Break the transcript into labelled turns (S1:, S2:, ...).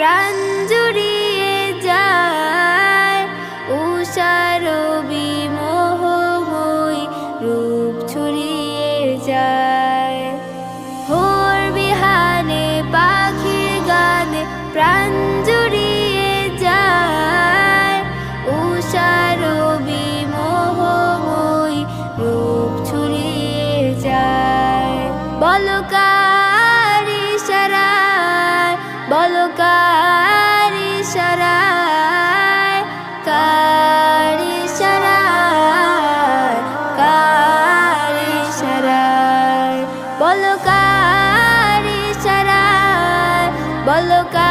S1: প্রাণ জুড়িয়ে যায়, উষার বিমোহময়ী রূপ ছড়িয়ে যায়। ভোর বিহানে পাখির গানে প্রাণ জুড়িয়ে যায়, উষার বিমোহময়ী রূপ ছড়িয়ে যায়। বলো কার ইশারায়, বলো কার ইশারায়, কার ইশারায়, কার ইশারায়, বলো কার ইশারায়, বলো কার